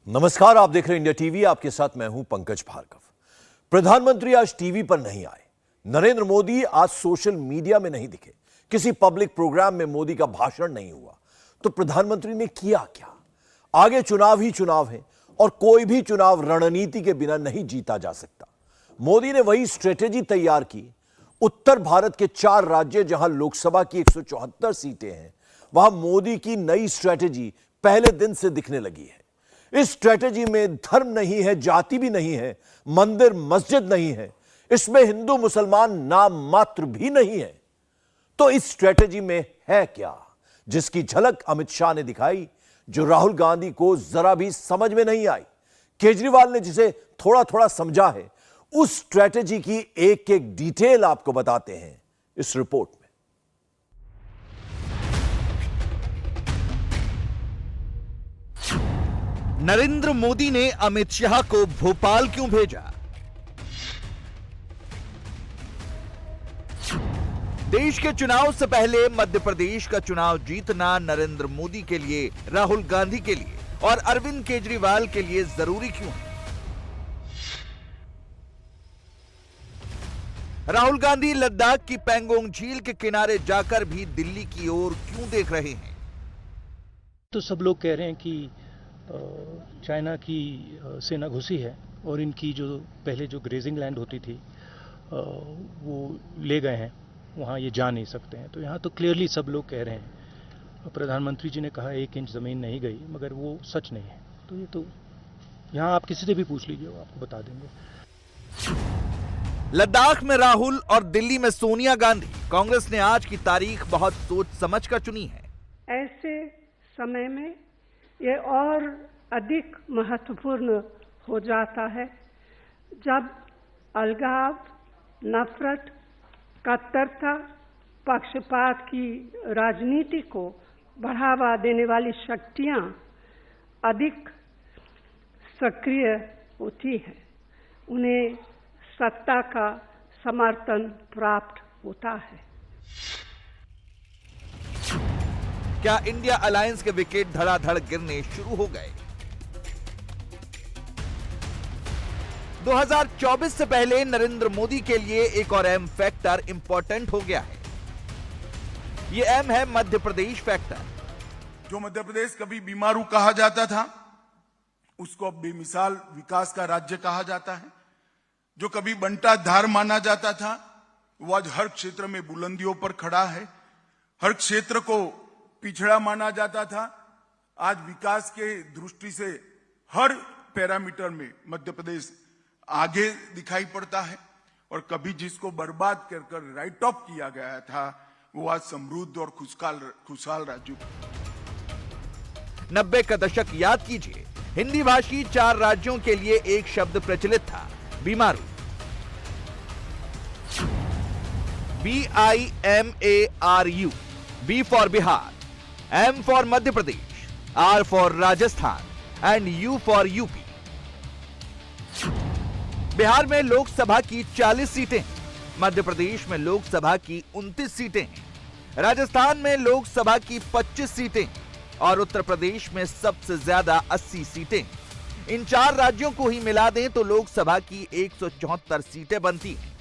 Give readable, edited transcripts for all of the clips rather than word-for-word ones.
नमस्कार, आप देख रहे हैं इंडिया टीवी। आपके साथ मैं हूं पंकज भार्गव। प्रधानमंत्री आज टीवी पर नहीं आए। नरेंद्र मोदी आज सोशल मीडिया में नहीं दिखे। किसी पब्लिक प्रोग्राम में मोदी का भाषण नहीं हुआ। तो प्रधानमंत्री ने किया क्या? आगे चुनाव ही चुनाव है और कोई भी चुनाव रणनीति के बिना नहीं जीता जा सकता। मोदी ने वही स्ट्रेटेजी तैयार की। उत्तर भारत के 4 राज्य जहां लोकसभा की 174 सीटें हैं, वहां मोदी की नई स्ट्रेटेजी पहले दिन से दिखने लगी है। इस स्ट्रेटेजी में धर्म नहीं है, जाति भी नहीं है, मंदिर मस्जिद नहीं है, इसमें हिंदू मुसलमान नाम मात्र भी नहीं है। तो इस स्ट्रेटेजी में है क्या, जिसकी झलक अमित शाह ने दिखाई, जो राहुल गांधी को जरा भी समझ में नहीं आई। केजरीवाल ने जिसे थोड़ा थोड़ा समझा है, उस स्ट्रेटेजी की एक एक डिटेल आपको बताते हैं इस रिपोर्ट में। नरेंद्र मोदी ने अमित शाह को भोपाल क्यों भेजा? देश के चुनाव से पहले मध्य प्रदेश का चुनाव जीतना नरेंद्र मोदी के लिए, राहुल गांधी के लिए और अरविंद केजरीवाल के लिए जरूरी क्यों है? राहुल गांधी लद्दाख की पैंगोंग झील के किनारे जाकर भी दिल्ली की ओर क्यों देख रहे हैं? तो सब लोग कह रहे हैं कि चाइना की सेना घुसी है और इनकी जो पहले जो ग्रेजिंग लैंड होती थी वो ले गए हैं, वहाँ ये जा नहीं सकते हैं। तो यहाँ तो क्लियरली सब लोग कह रहे हैं। प्रधानमंत्री जी ने कहा 1 इंच ज़मीन नहीं गई, मगर वो सच नहीं है। तो ये तो यहाँ आप किसी से भी पूछ लीजिए, वो आपको बता देंगे। लद्दाख में राहुल और दिल्ली में सोनिया गांधी। कांग्रेस ने आज की तारीख बहुत सोच समझ कर चुनी है। ऐसे समय में ये और अधिक महत्वपूर्ण हो जाता है जब अलगाव, नफरत, कट्टरता, पक्षपात की राजनीति को बढ़ावा देने वाली शक्तियां अधिक सक्रिय होती हैं। उन्हें सत्ता का समर्थन प्राप्त होता है। क्या इंडिया अलायंस के विकेट धड़ाधड़ गिरने शुरू हो गए? 2024 से पहले नरेंद्र मोदी के लिए एक और एम फैक्टर इंपॉर्टेंट हो गया है। यह एम है मध्य प्रदेश फैक्टर। जो मध्य प्रदेश कभी बीमारू कहा जाता था, उसको अब बेमिसाल विकास का राज्य कहा जाता है। जो कभी बंटा धार माना जाता था, वो आज हर क्षेत्र में बुलंदियों पर खड़ा है। हर क्षेत्र को पिछड़ा माना जाता था, आज विकास के दृष्टि से हर पैरामीटर में मध्य प्रदेश आगे दिखाई पड़ता है। और कभी जिसको बर्बाद कर राइट ऑफ किया गया था, वो आज समृद्ध और खुशहाल राज्य। 90 का दशक याद कीजिए। हिंदी भाषी 4 राज्यों के लिए एक शब्द प्रचलित था, बीमारू। BIMARU, B for Bihar, M for Madhya Pradesh, R for Rajasthan and U for UP. Bihar में लोकसभा की 40 सीटें, मध्य प्रदेश में लोकसभा की 29 सीटें, राजस्थान में लोकसभा की 25 सीटें और उत्तर प्रदेश में सबसे ज्यादा 80 सीटें। इन 4 राज्यों को ही मिला दें तो लोकसभा की 174 सीटें बनती हैं।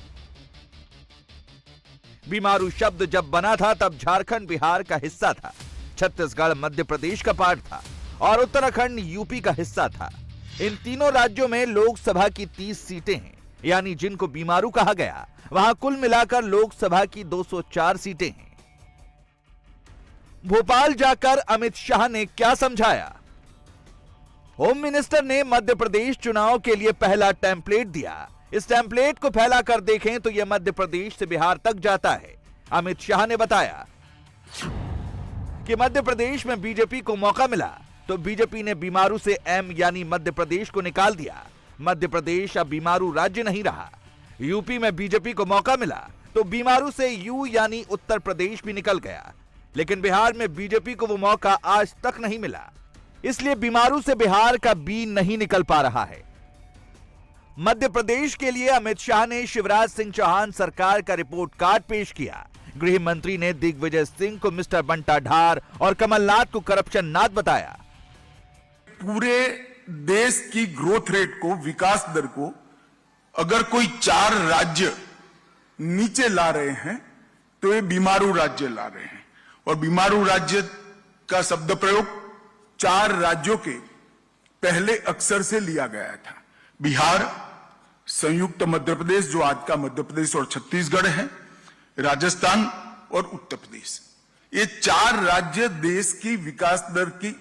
बीमारू शब्द जब बना था तब झारखंड बिहार का हिस्सा था, छत्तीसगढ़ मध्य प्रदेश का पार्ट था और उत्तराखंड यूपी का हिस्सा था। इन तीनों राज्यों में लोकसभा की 30 सीटें हैं, यानी जिनको बीमारू कहा गया, वहां कुल मिलाकर लोकसभा की 204 सीटें हैं। भोपाल जाकर अमित शाह ने क्या समझाया? होम मिनिस्टर ने मध्य प्रदेश चुनाव के लिए पहला टेम्पलेट दिया। इस टेम्पलेट को फैलाकर देखें तो यह मध्य प्रदेश से बिहार तक जाता है। अमित शाह ने बताया कि मध्य प्रदेश में बीजेपी को मौका मिला तो बीजेपी ने बीमारू से एम यानी मध्य प्रदेश को निकाल दिया। मध्य प्रदेश अब बीमारू राज्य नहीं रहा। यूपी में बीजेपी को मौका मिला तो बीमारू से यू यानी उत्तर प्रदेश भी निकल गया, लेकिन बिहार में बीजेपी को वो मौका आज तक नहीं मिला, इसलिए बीमारू से बिहार का बी नहीं निकल पा रहा है। मध्य प्रदेश के लिए अमित शाह ने शिवराज सिंह चौहान सरकार का रिपोर्ट कार्ड पेश किया। गृह मंत्री ने दिग्विजय सिंह को मिस्टर बंटा ढार और कमलनाथ को करप्शन नाथ बताया। पूरे देश की ग्रोथ रेट को, विकास दर को अगर कोई 4 राज्य नीचे ला रहे हैं तो ये बीमारू राज्य ला रहे हैं। और बीमारू राज्य का शब्द प्रयोग 4 राज्यों के पहले अक्षर से लिया गया था। बिहार, संयुक्त मध्य प्रदेश जो आज का मध्य प्रदेश और छत्तीसगढ़ है, राजस्थान और उत्तर प्रदेश। ये 4 राज्य देश की विकास दर की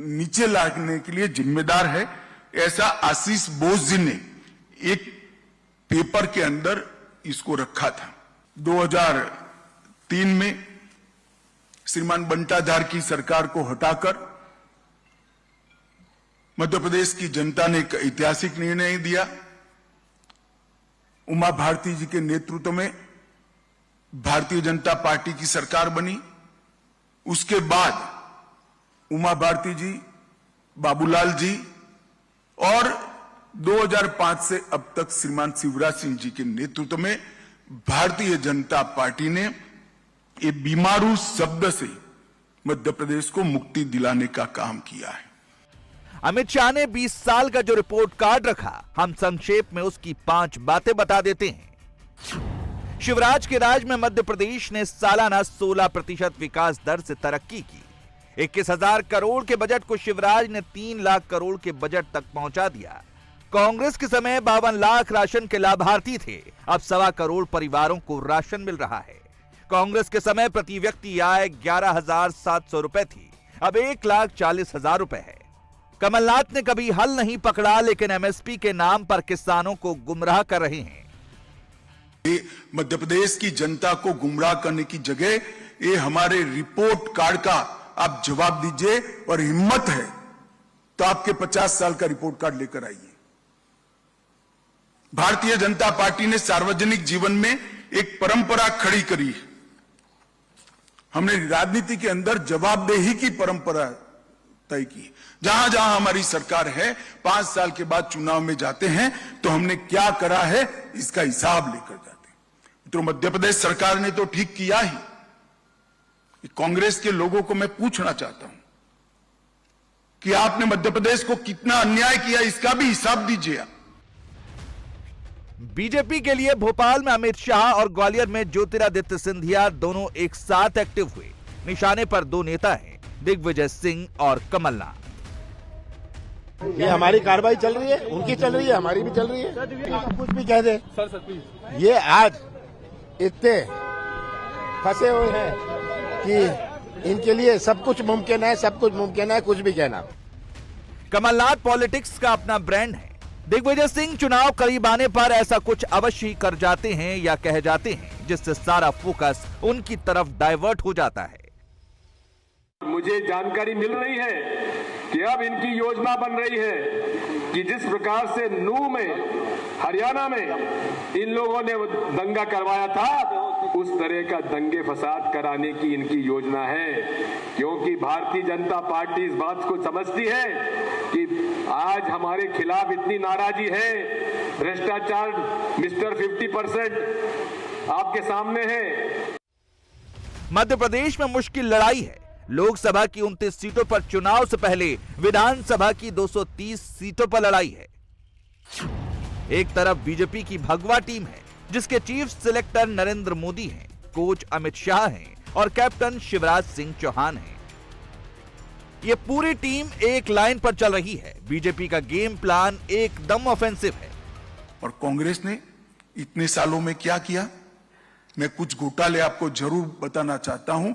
नीचे लाने के लिए जिम्मेदार है, ऐसा आशीष बोस जी ने एक पेपर के अंदर इसको रखा था। 2003 में श्रीमान बंटाधार की सरकार को हटाकर मध्य प्रदेश की जनता ने एक ऐतिहासिक निर्णय दिया। उमा भारती जी के नेतृत्व में भारतीय जनता पार्टी की सरकार बनी। उसके बाद उमा भारती जी, बाबूलाल जी और 2005 से अब तक श्रीमान शिवराज सिंह जी के नेतृत्व में भारतीय जनता पार्टी ने ये बीमारू शब्द से मध्य प्रदेश को मुक्ति दिलाने का काम किया है। अमित शाह ने 20 साल का जो रिपोर्ट कार्ड रखा, हम संक्षेप में उसकी 5 बातें बता देते हैं। शिवराज के राज में मध्य प्रदेश ने सालाना 16% विकास दर से तरक्की की। 21,000 करोड़ के बजट को शिवराज ने 3 लाख करोड़ के बजट तक पहुंचा दिया। कांग्रेस के समय 52 लाख राशन के लाभार्थी थे, अब 1.25 करोड़ परिवारों को राशन मिल रहा है। कांग्रेस के समय प्रति व्यक्ति आय 11,700 रुपए थी, अब 1,40,000 रुपए है। कमलनाथ ने कभी हल नहीं पकड़ा, लेकिन एमएसपी के नाम पर किसानों को गुमराह कर रहे हैं। ये मध्य प्रदेश की जनता को गुमराह करने की जगह ये हमारे रिपोर्ट कार्ड का आप जवाब दीजिए, और हिम्मत है तो आपके 50 साल का रिपोर्ट कार्ड लेकर आइए। भारतीय जनता पार्टी ने सार्वजनिक जीवन में एक परंपरा खड़ी करी है। हमने राजनीति के अंदर जवाबदेही की परंपरा तय की। जहां जहां हमारी सरकार है, 5 साल के बाद चुनाव में जाते हैं तो हमने क्या करा है इसका हिसाब लेकर जाते हैं। तो मध्य प्रदेश सरकार ने तो ठीक किया ही। कांग्रेस के लोगों को मैं पूछना चाहता हूं कि आपने मध्य प्रदेश को कितना अन्याय किया, इसका भी हिसाब दीजिए। बीजेपी के लिए भोपाल में अमित शाह और ग्वालियर में ज्योतिरादित्य सिंधिया दोनों एक साथ एक्टिव हुए। निशाने पर 2 नेता हैं, दिग्विजय सिंह और कमलनाथ। ये हमारी कार्रवाई चल रही है, उनकी चल रही है, हमारी भी चल रही है। कुछ भी कह दे सर, ये आज इतने फंसे हुए हैं कि इनके लिए सब कुछ मुमकिन है, सब कुछ मुमकिन है, कुछ भी कहना। कमलनाथ पॉलिटिक्स का अपना ब्रांड है। दिग्विजय सिंह चुनाव करीब आने पर ऐसा कुछ अवश्य ही कर जाते हैं या कह जाते हैं, जिससे सारा फोकस उनकी तरफ डाइवर्ट हो जाता है। मुझे जानकारी मिल रही है कि अब इनकी योजना बन रही है कि जिस प्रकार से नूह में, हरियाणा में इन लोगों ने दंगा करवाया था, उस तरह का दंगे फसाद कराने की इनकी योजना है। क्योंकि भारतीय जनता पार्टी इस बात को समझती है कि आज हमारे खिलाफ इतनी नाराजगी है। भ्रष्टाचार मिस्टर 50% आपके सामने है। मध्य प्रदेश में मुश्किल लड़ाई है। लोकसभा की 29 सीटों पर चुनाव से पहले विधानसभा की 230 सीटों पर लड़ाई है। एक तरफ बीजेपी की भगवा टीम है, जिसके चीफ सिलेक्टर नरेंद्र मोदी हैं, कोच अमित शाह हैं और कैप्टन शिवराज सिंह चौहान हैं। ये पूरी टीम एक लाइन पर चल रही है। बीजेपी का गेम प्लान एकदम ऑफेंसिव है। और कांग्रेस ने इतने सालों में क्या किया, मैं कुछ घोटाले आपको जरूर बताना चाहता हूं।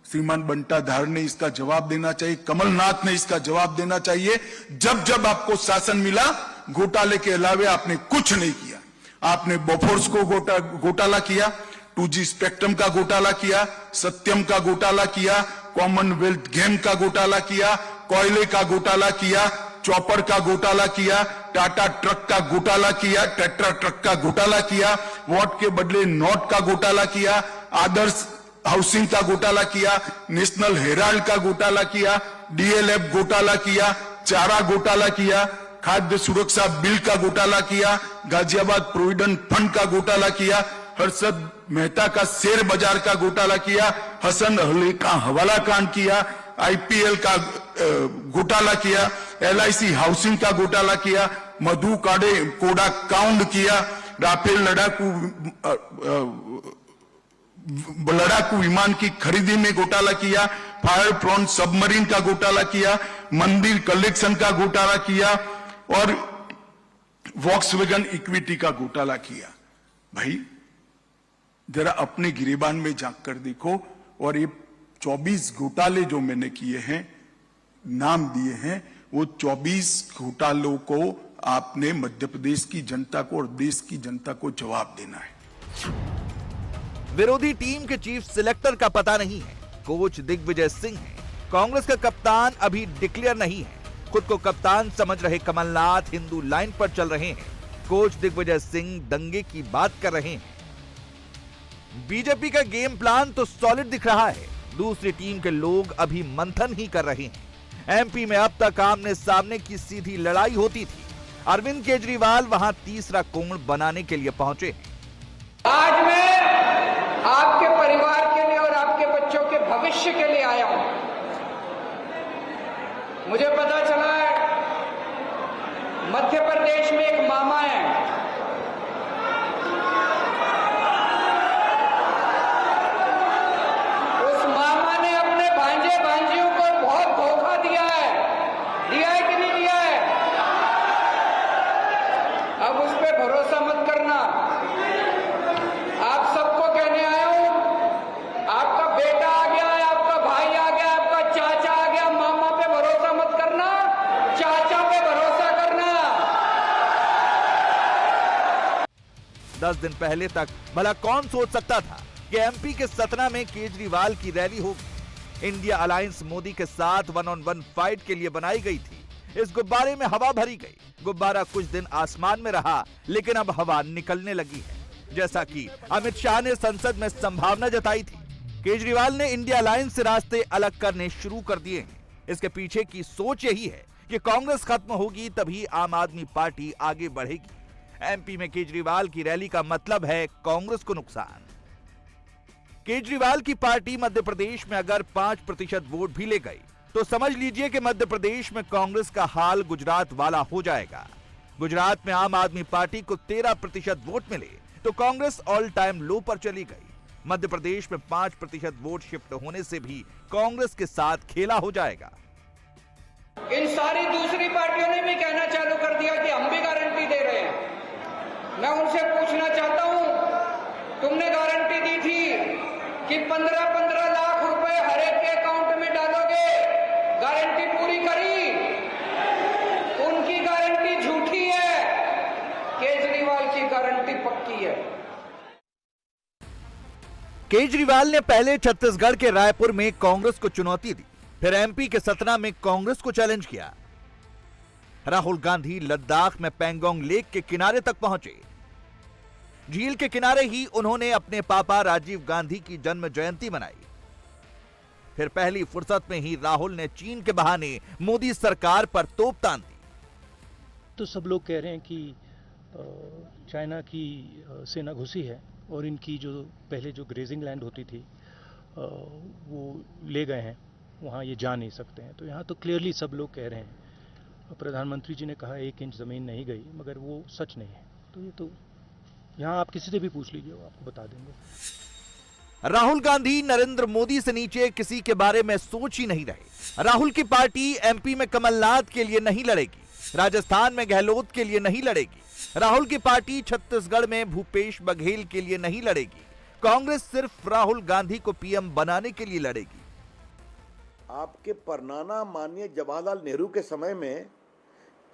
श्रीमान बंटाधार ने इसका जवाब देना चाहिए, कमलनाथ ने इसका जवाब देना चाहिए। जब जब आपको शासन मिला, घोटाले के अलावे आपने कुछ नहीं किया। आपने बोफोर्स को घोटाला किया, 2G स्पेक्ट्रम का घोटाला किया, सत्यम का घोटाला किया, कॉमनवेल्थ गेम का घोटाला किया, कोयले का घोटाला किया, चॉपर का घोटाला किया, टाटा ट्रक का घोटाला किया, टेट्रा ट्रक का घोटाला किया, वोट के बदले नोट का घोटाला किया, आदर्श हाउसिंग का घोटाला किया, नेशनल हेराल्ड का घोटाला किया, DLF घोटाला किया, चारा घोटाला किया, खाद्य सुरक्षा बिल का घोटाला किया, गाजियाबाद प्रोविडेंट फंड का घोटाला किया, हर्षद मेहता का शेयर बाजार का घोटाला किया, हसन अली का हवाला कांड किया, IPL का घोटाला किया, LIC हाउसिंग का घोटाला किया, मधु कोड़ा कांड किया, राफेल लड़ाकू विमान की खरीदी में घोटाला किया, फायर प्रोन सबमरीन का घोटाला किया, मंदिर कलेक्शन का घोटाला किया और वॉक्सवैगन इक्विटी का घोटाला किया। भाई जरा अपने गिरेबान में झांक कर देखो, और ये 24 घोटाले जो मैंने किए हैं, नाम दिए हैं, वो 24 घोटालों को आपने मध्य प्रदेश की जनता को और देश की जनता को जवाब देना है। विरोधी टीम के चीफ सिलेक्टर का पता नहीं है, कोच दिग्विजय सिंह है। कांग्रेस का कप्तान अभी डिक्लेयर नहीं है। खुद को कप्तान समझ रहे कमलनाथ हिंदू लाइन पर चल रहे हैं। कोच दिग्विजय सिंह दंगे की बात कर रहे हैं। बीजेपी का गेम प्लान तो सॉलिड दिख रहा है, दूसरी टीम के लोग अभी मंथन ही कर रहे हैं। एमपी में अब तक आमने सामने की सीधी लड़ाई होती थी। अरविंद केजरीवाल वहां तीसरा कोण बनाने के लिए पहुंचे हैं। आज मैं आपके परिवार के लिए और आपके बच्चों के भविष्य के लिए आया हूं। मुझे पता चला है मध्य प्रदेश में एक मामा है, उस मामा ने अपने भांजे भांजियों को बहुत धोखा दिया है कि नहीं दिया है? अब उस पर भरोसा मत करना। आप सबको कहने आया हूं, आपका बेटा आ गया है, आपका भाई आ गया, आपका चाचा आ गया, मामा पे भरोसा मत करना, चाचा पे भरोसा करना। 10 दिन पहले तक भला कौन सोच सकता था कि एमपी के सतना में केजरीवाल की रैली होगी। इंडिया अलायंस मोदी के साथ 1-on-1 फाइट के लिए बनाई गई थी। इस गुब्बारे में हवा भरी गई। गुब्बारा कुछ दिन आसमान में रहा, लेकिन अब हवा निकलने लगी है। जैसा कि अमित शाह ने संसद में संभावना जताई थी, केजरीवाल ने इंडिया अलायंस से रास्ते अलग करने शुरू कर दिए हैं। इसके पीछे की सोच यही है कि कांग्रेस खत्म होगी तभी आम आदमी पार्टी आगे बढ़ेगी। एमपी में केजरीवाल की रैली का मतलब है कांग्रेस को नुकसान। केजरीवाल की पार्टी मध्य प्रदेश में अगर 5% वोट भी ले गई तो समझ लीजिए कि मध्य प्रदेश में कांग्रेस का हाल गुजरात वाला हो जाएगा। गुजरात में आम आदमी पार्टी को 13% वोट मिले तो कांग्रेस ऑल टाइम लो पर चली गई। मध्य प्रदेश में 5% वोट शिफ्ट होने से भी कांग्रेस के साथ खेला हो जाएगा। इन सारी दूसरी पार्टियों ने भी कहना चालू कर दिया कि हम भी गारंटी दे रहे हैं। मैं उनसे पूछना चाहता हूं, तुमने गारंटी दी थी कि 15-15 लाख रुपए हर एक के अकाउंट में डालोगे, गारंटी पूरी करी? उनकी गारंटी झूठी है, केजरीवाल की गारंटी पक्की है। केजरीवाल ने पहले छत्तीसगढ़ के रायपुर में कांग्रेस को चुनौती दी, फिर एमपी के सतना में कांग्रेस को चैलेंज किया। राहुल गांधी लद्दाख में पैंगोंग लेक के किनारे तक पहुंचे। झील के किनारे ही उन्होंने अपने पापा राजीव गांधी की जन्म जयंती मनाई। फिर पहली फुर्सत में ही राहुल ने चीन के बहाने मोदी सरकार पर तोप तान दी। तो सब लोग कह रहे हैं कि चाइना की सेना घुसी है और इनकी जो पहले जो ग्रेजिंग लैंड होती थी वो ले गए हैं, वहाँ ये जा नहीं सकते हैं। तो यहाँ तो क्लियरली सब लोग कह रहे हैं। प्रधानमंत्री जी ने कहा 1 इंच ज़मीन नहीं गई, मगर वो सच नहीं है। तो ये तो यहाँ आप किसी से भी पूछ लीजिए, वो आपको बता देंगे। राहुल गांधी नरेंद्र मोदी से नीचे किसी के बारे में सोच ही नहीं रहे। राहुल की पार्टी एमपी में कमलनाथ के लिए नहीं लड़ेगी, राजस्थान में गहलोत के लिए नहीं लड़ेगी। राहुल की पार्टी छत्तीसगढ़ में भूपेश बघेल के लिए नहीं लड़ेगी। कांग्रेस सिर्फ राहुल गांधी को पीएम बनाने के लिए लड़ेगी। आपके परनाना माननीय जवाहरलाल नेहरू के समय में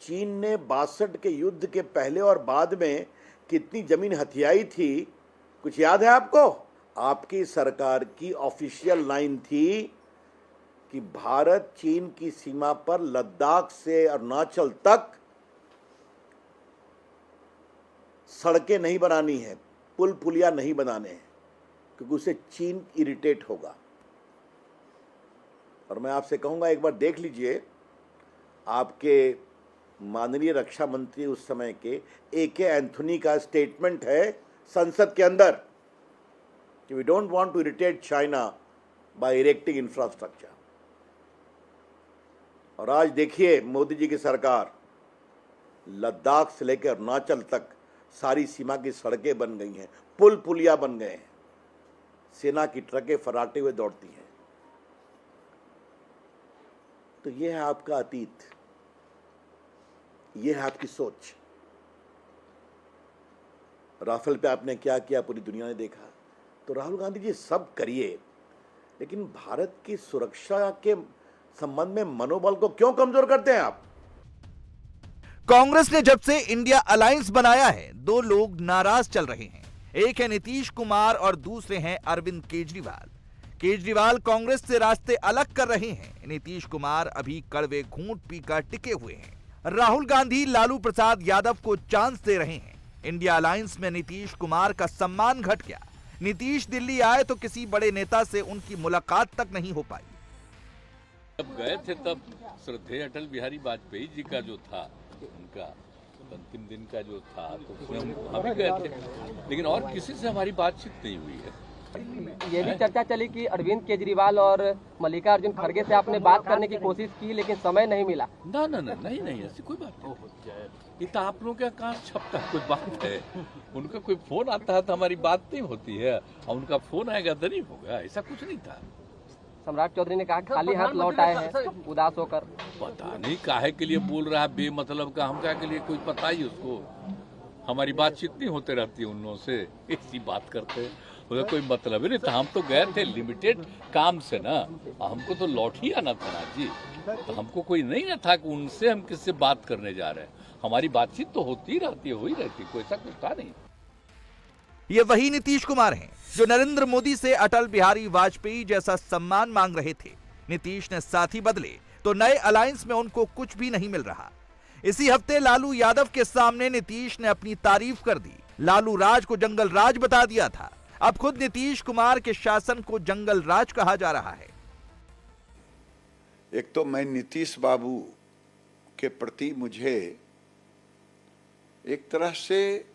चीन ने 62 के युद्ध के पहले और बाद में कितनी जमीन हथियाई थी, कुछ याद है आपको? आपकी सरकार की ऑफिशियल लाइन थी कि भारत चीन की सीमा पर लद्दाख से अरुणाचल तक सड़कें नहीं बनानी है, पुल पुलिया नहीं बनाने हैं, क्योंकि उससे चीन इरिटेट होगा। और मैं आपसे कहूंगा एक बार देख लीजिए, आपके माननीय रक्षा मंत्री उस समय के AK एंथोनी का स्टेटमेंट है संसद के अंदर कि we don't want to irritate China by erecting infrastructure. और आज देखिए मोदी जी की सरकार लद्दाख से लेकर अरुणाचल तक सारी सीमा की सड़कें बन गई हैं, पुल पुलिया बन गए हैं, सेना की ट्रकें फराटे हुए दौड़ती हैं। तो ये है आपका अतीत, ये है आपकी सोच। राफेल पे आपने क्या किया पूरी दुनिया ने देखा। तो राहुल गांधी जी सब करिए, लेकिन भारत की सुरक्षा के संबंध में मनोबल को क्यों कमजोर करते हैं आप? कांग्रेस ने जब से इंडिया अलायंस बनाया है, दो लोग नाराज चल रहे हैं। एक है नीतीश कुमार और दूसरे हैं अरविंद केजरीवाल। केजरीवाल कांग्रेस से रास्ते अलग कर रहे हैं, नीतीश कुमार अभी कड़वे घूंट पीकर टिके हुए हैं। राहुल गांधी लालू प्रसाद यादव को चांस दे रहे हैं। इंडिया अलायंस में नीतीश कुमार का सम्मान घट गया। नीतीश दिल्ली आए तो किसी बड़े नेता से उनकी मुलाकात तक नहीं हो पाई। जब गए थे तब श्रद्धेय अटल बिहारी वाजपेयी जी का जो था, उनका अंतिम दिन का जो था, तो उसमें हम भी गए थे, लेकिन और किसी से हमारी बातचीत नहीं हुई है। ये भी चर्चा चली कि अरविंद केजरीवाल और मल्लिकार्जुन खड़गे से आपने बात करने की कोशिश की, लेकिन समय नहीं मिला। ना ना ना, नहीं ऐसी कोई बात नहीं। ये तो आप लोगों के कहाँ छपता है कोई बात है। उनका कोई फोन आता है तो हमारी बात नहीं होती है, और उनका फोन आएगा तो नहीं होगा, ऐसा कुछ नहीं था। सम्राट चौधरी ने कहा खाली हाथ लौट आए हैं उदास होकर। पता नहीं काहे के लिए बोल रहा है बेमतलब का, हम क्या के लिए कोई पता ही उसको। हमारी बातचीत नहीं होते रहती उन लोगों से, इसी बात करते, उसका कोई मतलब ही नहीं था। हम तो गए थे लिमिटेड काम से ना, हमको तो लौट ही आना था ना जी। तो हमको कोई नहीं ना था कि उनसे हम किससे बात करने जा रहे हैं। हमारी बातचीत तो होती रहती है, हो ही रहती, कोई ऐसा कुछ था नहीं। ये वही नीतीश कुमार हैं जो नरेंद्र मोदी से अटल बिहारी वाजपेयी जैसा सम्मान मांग रहे थे। नीतीश ने साथी बदले तो नए अलायंस में उनको कुछ भी नहीं मिल रहा। इसी हफ्ते लालू यादव के सामने नीतीश ने अपनी तारीफ कर दी। लालू राज को जंगल राज बता दिया था। अब खुद नीतीश कुमार के शासन को जंगल राज कहा जा रहा है। एक तो मैं नीतीश बाबू के प्रति मुझे एक तरह से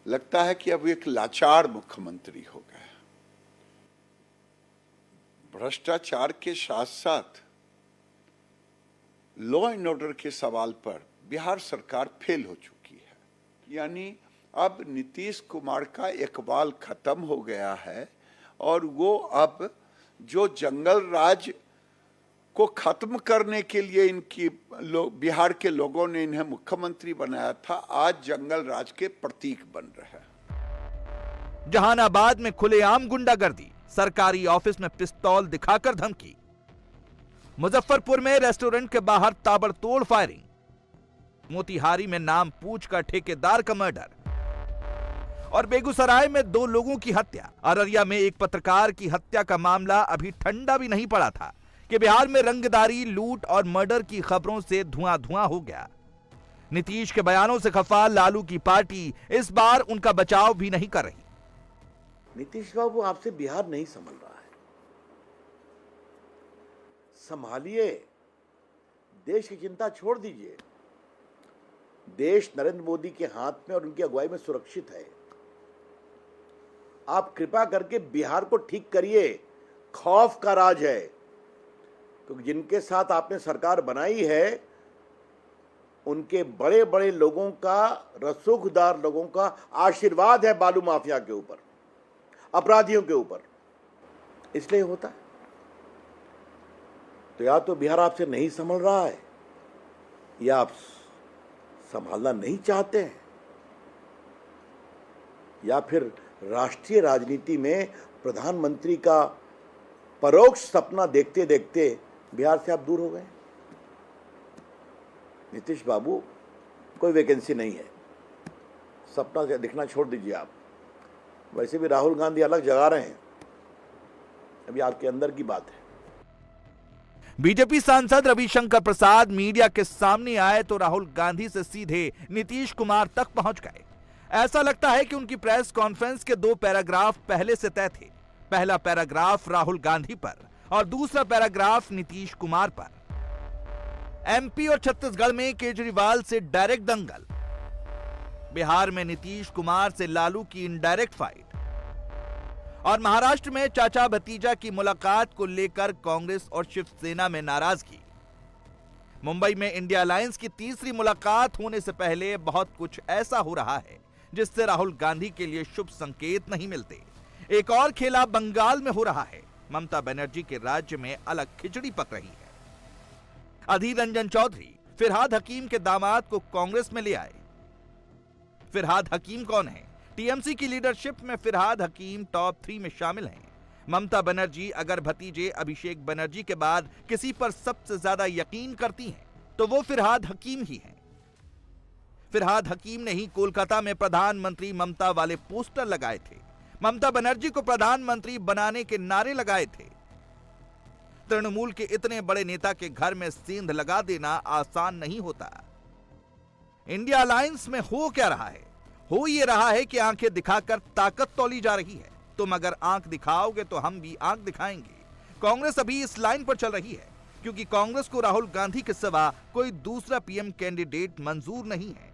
लगता है कि अब एक लाचार मुख्यमंत्री हो गया। भ्रष्टाचार के साथ साथ लॉ एंड ऑर्डर के सवाल पर बिहार सरकार फेल हो चुकी है। यानी अब नीतीश कुमार का इकबाल खत्म हो गया है, और वो अब जो जंगल राज को खत्म करने के लिए इनकी बिहार के लोगों ने इन्हें मुख्यमंत्री बनाया था, आज जंगल राज के प्रतीक बन रहे हैं। जहानाबाद में खुलेआम गुंडागर्दी, सरकारी ऑफिस में पिस्तौल दिखाकर धमकी। मुजफ्फरपुर में रेस्टोरेंट के बाहर ताबड़तोड़ फायरिंग। मोतिहारी में नाम पूछकर ठेकेदार का मर्डर। और बेगूसराय में 2 लोगों की हत्या। अररिया में एक पत्रकार की हत्या का मामला अभी ठंडा भी नहीं पड़ा था कि बिहार में रंगदारी, लूट और मर्डर की खबरों से धुआं हो गया। नीतीश के बयानों से खफा लालू की पार्टी इस बार उनका बचाव भी नहीं कर रही। नीतीश बाबू आपसे बिहार नहीं संभल रहा है, संभालिए, देश की चिंता छोड़ दीजिए। देश नरेंद्र मोदी के हाथ में और उनकी अगुवाई में सुरक्षित है। आप कृपा करके बिहार को ठीक करिए। खौफ का राज है, क्योंकि जिनके साथ आपने सरकार बनाई है उनके बड़े बड़े लोगों का, रसूखदार लोगों का आशीर्वाद है बालू माफिया के ऊपर, अपराधियों के ऊपर, इसलिए होता है। तो या तो बिहार आपसे नहीं संभल रहा है, या आप संभालना नहीं चाहते हैं, या फिर राष्ट्रीय राजनीति में प्रधानमंत्री का परोक्ष सपना देखते देखते बिहार से आप दूर हो गए। नीतीश बाबू, कोई वैकेंसी नहीं है, सपना दिखना छोड़ दीजिए आप। वैसे भी राहुल गांधी अलग जगा रहे हैं, अभी आपके अंदर की बात है। बीजेपी सांसद रविशंकर प्रसाद मीडिया के सामने आए तो राहुल गांधी से सीधे नीतीश कुमार तक पहुंच गए। ऐसा लगता है कि उनकी प्रेस कॉन्फ्रेंस के 2 पैराग्राफ पहले से तय थे। पहला पैराग्राफ राहुल गांधी पर और दूसरा पैराग्राफ नीतीश कुमार पर। एमपी और छत्तीसगढ़ में केजरीवाल से डायरेक्ट दंगल, बिहार में नीतीश कुमार से लालू की इनडायरेक्ट फाइट, और महाराष्ट्र में चाचा भतीजा की मुलाकात को लेकर कांग्रेस और शिवसेना में नाराजगी। मुंबई में इंडिया अलायंस की तीसरी मुलाकात होने से पहले बहुत कुछ ऐसा हो रहा है जिससे राहुल गांधी के लिए शुभ संकेत नहीं मिलते। एक और खेला बंगाल में हो रहा है। ममता बनर्जी के राज्य में अलग खिचड़ी पक रही है। अधीर रंजन चौधरी फिरहाद हकीम के दामाद को कांग्रेस में ले आए। फिरहाद हकीम कौन है? टीएमसी की लीडरशिप में फिरहाद हकीम टॉप 3 में शामिल हैं। ममता बनर्जी अगर भतीजे अभिषेक बनर्जी के बाद किसी पर सबसे ज्यादा यकीन करती हैं, तो वो फिरहाद हकीम ही हैं। फिरहाद हकीम ने ही कोलकाता में प्रधानमंत्री ममता वाले पोस्टर लगाए थे। ममता बनर्जी को प्रधानमंत्री बनाने के नारे लगाए थे। तृणमूल के इतने बड़े नेता के घर में सेंध लगा देना आसान नहीं होता। इंडिया अलायंस में हो क्या रहा है? हो ये रहा है कि आंखें दिखाकर ताकत तौली जा रही है। तुम अगर आंख दिखाओगे तो हम भी आंख दिखाएंगे। कांग्रेस अभी इस लाइन पर चल रही है क्योंकि कांग्रेस को राहुल गांधी के सिवा कोई दूसरा पीएम कैंडिडेट मंजूर नहीं है।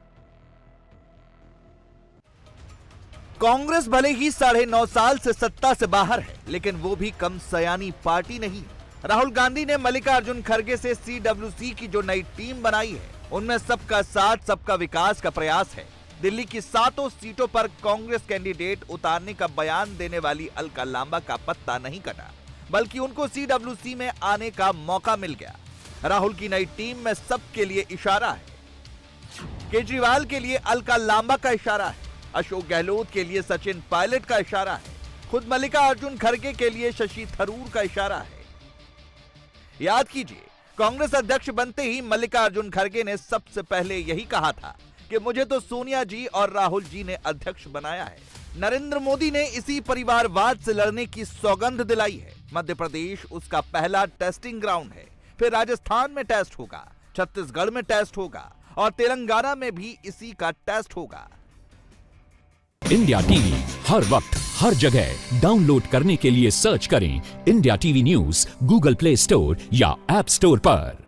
कांग्रेस भले ही 9.5 साल से सत्ता से बाहर है, लेकिन वो भी कम सयानी पार्टी नहीं। राहुल गांधी ने मल्लिकार्जुन खड़गे से CWC की जो नई टीम बनाई है, उनमें सबका साथ सबका विकास का प्रयास है। दिल्ली की 7 सीटों पर कांग्रेस कैंडिडेट उतारने का बयान देने वाली अलका लांबा का पत्ता नहीं कटा, बल्कि उनको CWC में आने का मौका मिल गया। राहुल की नई टीम में सबके लिए इशारा है। केजरीवाल के लिए अलका लांबा का इशारा है, अशोक गहलोत के लिए सचिन पायलट का इशारा है, खुद मल्लिकार्जुन खड़गे के लिए शशि थरूर का इशारा है। याद कीजिए, कांग्रेस अध्यक्ष बनते ही मल्लिकार्जुन खड़गे ने सबसे पहले यही कहा था कि मुझे तो सोनिया जी और राहुल जी ने अध्यक्ष बनाया है। नरेंद्र मोदी ने इसी परिवारवाद से लड़ने की सौगंध दिलाई है। मध्य प्रदेश उसका पहला टेस्टिंग ग्राउंड है, फिर राजस्थान में टेस्ट होगा, छत्तीसगढ़ में टेस्ट होगा और तेलंगाना में भी इसी का टेस्ट होगा। इंडिया टीवी हर वक्त हर जगह डाउनलोड करने के लिए सर्च करें India TV news Google play store या ऐप स्टोर पर।